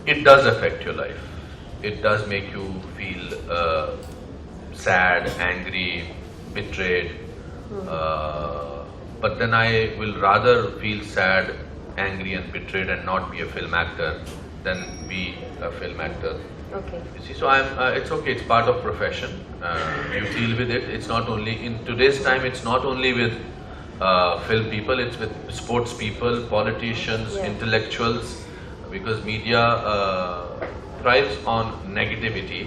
It does affect your life. It does make you feel sad, angry, betrayed. But then I will rather feel sad, angry and betrayed and not be a film actor than be a film actor. Okay. You see, so it's okay, it's part of profession. You deal with it. It's not only, in today's time, it's not only with film people, it's with sports people, politicians, Yeah. intellectuals, because media thrives on negativity,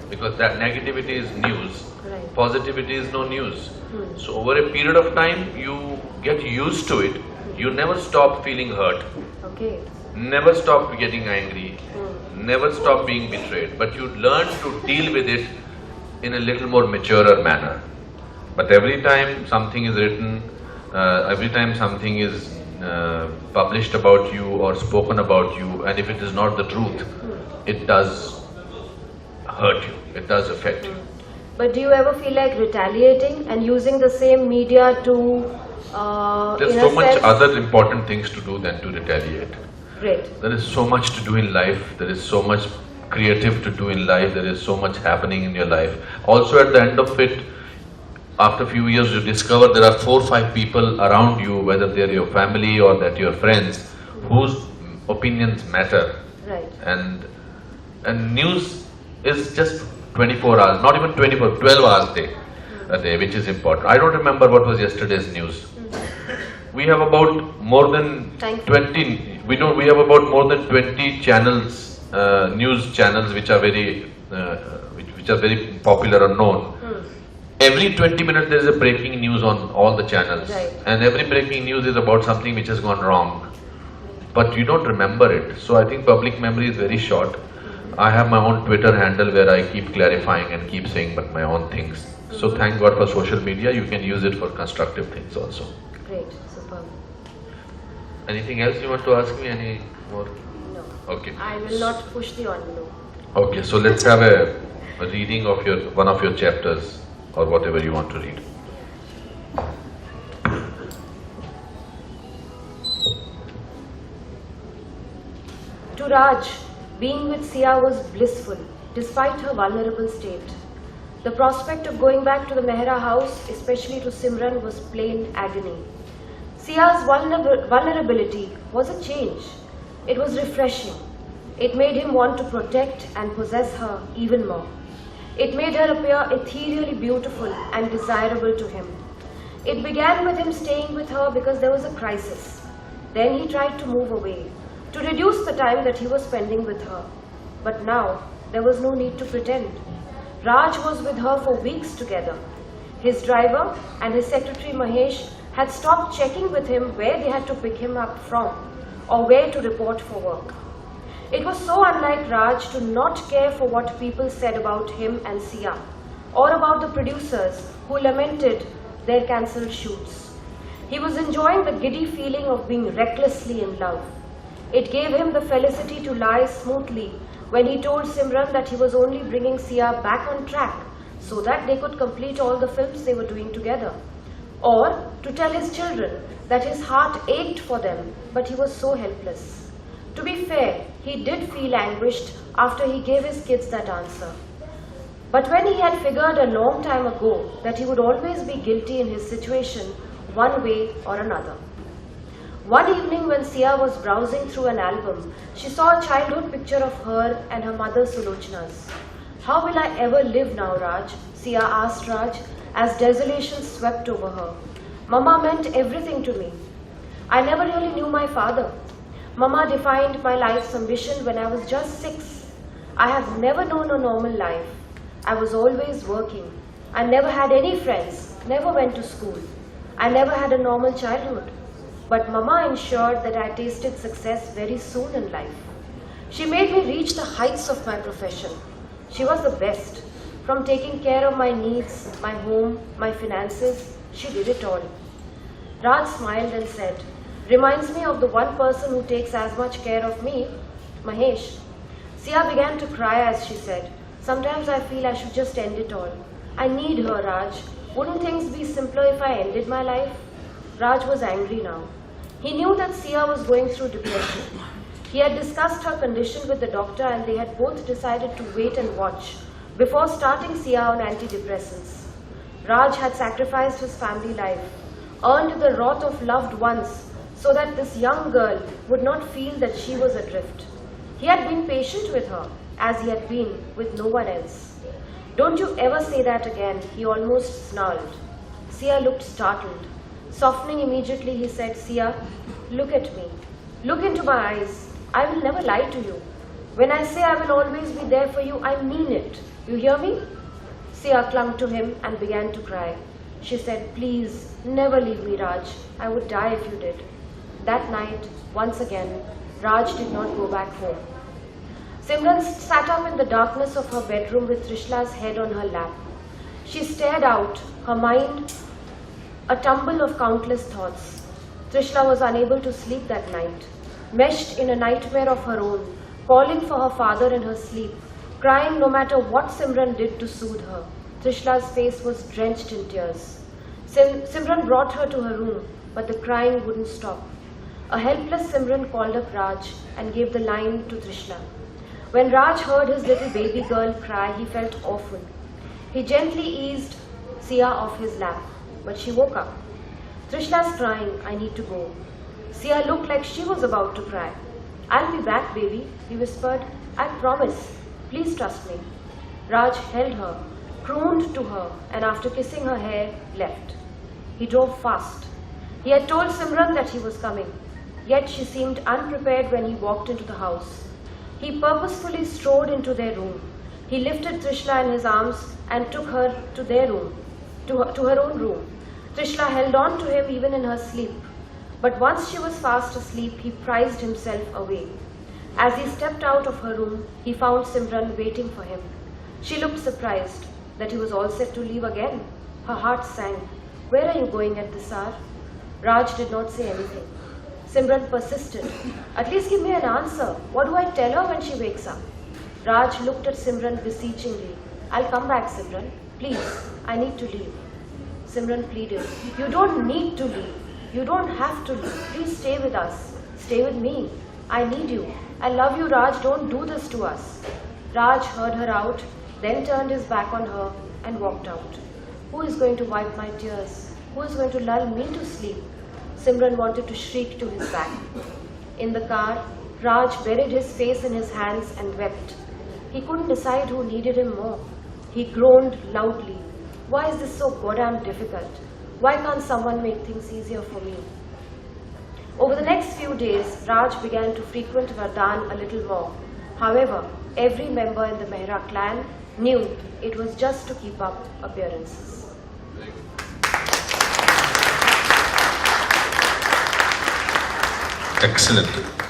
because that negativity is news. Right. Positivity is no news. So over a period of time, you get used to it. You never stop feeling hurt. Okay. Never stop getting angry, never stop being betrayed, but you learn to deal with it in a little more maturer manner. But every time something is written, every time something is published about you or spoken about you, and if it is not the truth, it does hurt you, it does affect you. But do you ever feel like retaliating and using the same media to, There's in so a much sense- other important things to do than to retaliate. Great. There is so much to do in life, there is so much creative to do in life, there is so much happening in your life. Also at the end of it, after a few years you discover there are 4 or 5 people around you, whether they are your family or that your friends, whose opinions matter. Right. And news is just 24 hours, not even 24, 12 hours a day, which is important. I don't remember what was yesterday's news. We have about more than Thank you. 20. We have about more than 20 channels, news channels, which are very popular or known. Every 20 minutes there is a breaking news on all the channels, Right. and every breaking news is about something which has gone wrong. But you don't remember it. So I think public memory is very short. I have my own Twitter handle where I keep clarifying and keep saying but my own things. So thank God for social media. You can use it for constructive things also. Great. Superb. Anything else you want to ask me? Any more? No. Okay. I will not push the envelope. Okay. So let's have a reading of one of your chapters or whatever you want to read. To Raj, being with Sia was blissful, despite her vulnerable state. The prospect of going back to the Mehra house, especially to Simran, was plain agony. Sia's vulnerability was a change. It was refreshing. It made him want to protect and possess her even more. It made her appear ethereally beautiful and desirable to him. It began with him staying with her because there was a crisis. Then he tried to move away, to reduce the time that he was spending with her. But now, there was no need to pretend. Raj was with her for weeks together. His driver and his secretary Mahesh had stopped checking with him where they had to pick him up from or where to report for work. It was so unlike Raj to not care for what people said about him and Sia, or about the producers who lamented their cancelled shoots. He was enjoying the giddy feeling of being recklessly in love. It gave him the felicity to lie smoothly when he told Simran that he was only bringing Sia back on track so that they could complete all the films they were doing together. Or to tell his children that his heart ached for them, but he was so helpless. To be fair, he did feel anguished after he gave his kids that answer. But when he had figured a long time ago that he would always be guilty in his situation, one way or another. One evening when Sia was browsing through an album, she saw a childhood picture of her and her mother Sulochana's. "How will I ever live now, Raj?" Sia asked Raj as desolation swept over her. "Mama meant everything to me. I never really knew my father. Mama defined my life's ambition when I was just 6. I have never known a normal life. I was always working. I never had any friends, never went to school. I never had a normal childhood. But Mama ensured that I tasted success very soon in life. She made me reach the heights of my profession. She was the best. From taking care of my needs, my home, my finances, she did it all." Raj smiled and said, "Reminds me of the one person who takes as much care of me, Mahesh." Sia began to cry as she said, "Sometimes I feel I should just end it all. I need her, Raj. Wouldn't things be simpler if I ended my life?" Raj was angry now. He knew that Sia was going through depression. He had discussed her condition with the doctor and they had both decided to wait and watch before starting Sia on antidepressants. Raj had sacrificed his family life, earned the wrath of loved ones so that this young girl would not feel that she was adrift. He had been patient with her as he had been with no one else. "Don't you ever say that again," he almost snarled. Sia looked startled. Softening immediately, he said, "Sia, look at me. Look into my eyes. I will never lie to you. When I say I will always be there for you, I mean it. You hear me?" Sia clung to him and began to cry. She said, "Please, never leave me, Raj. I would die if you did." That night, once again, Raj did not go back home. Simran sat up in the darkness of her bedroom with Trishla's head on her lap. She stared out, her mind a tumble of countless thoughts. Trishla was unable to sleep that night, meshed in a nightmare of her own, calling for her father in her sleep, crying no matter what Simran did to soothe her. Trishla's face was drenched in tears. Simran brought her to her room, but the crying wouldn't stop. A helpless Simran called up Raj and gave the line to Trishla. When Raj heard his little baby girl cry, he felt awful. He gently eased Sia off his lap, but she woke up. "Trishla's crying, I need to go." Sia looked like she was about to cry. "I'll be back, baby," he whispered. "I promise. Please trust me." Raj held her, crooned to her, and after kissing her hair, left. He drove fast. He had told Simran that he was coming, yet she seemed unprepared when he walked into the house. He purposefully strode into their room. He lifted Trishla in his arms and took her to their room, to her own room. Trishla held on to him even in her sleep. But once she was fast asleep, he prized himself away. As he stepped out of her room, he found Simran waiting for him. She looked surprised that he was all set to leave again. Her heart sank. "Where are you going at this hour?" Raj did not say anything. Simran persisted. "At least give me an answer. What do I tell her when she wakes up?" Raj looked at Simran beseechingly. "I'll come back, Simran. Please, I need to leave." Simran pleaded. "You don't need to leave. You don't have to leave. Please stay with us. Stay with me. I need you. I love you, Raj. Don't do this to us." Raj heard her out, then turned his back on her and walked out. Who is going to wipe my tears? Who is going to lull me to sleep? Simran wanted to shriek to his back. In the car, Raj buried his face in his hands and wept. He couldn't decide who needed him more. He groaned loudly. "Why is this so goddamn difficult? Why can't someone make things easier for me?" Over the next few days, Raj began to frequent Vardhan a little more. However, every member in the Mehra clan knew it was just to keep up appearances. Excellent.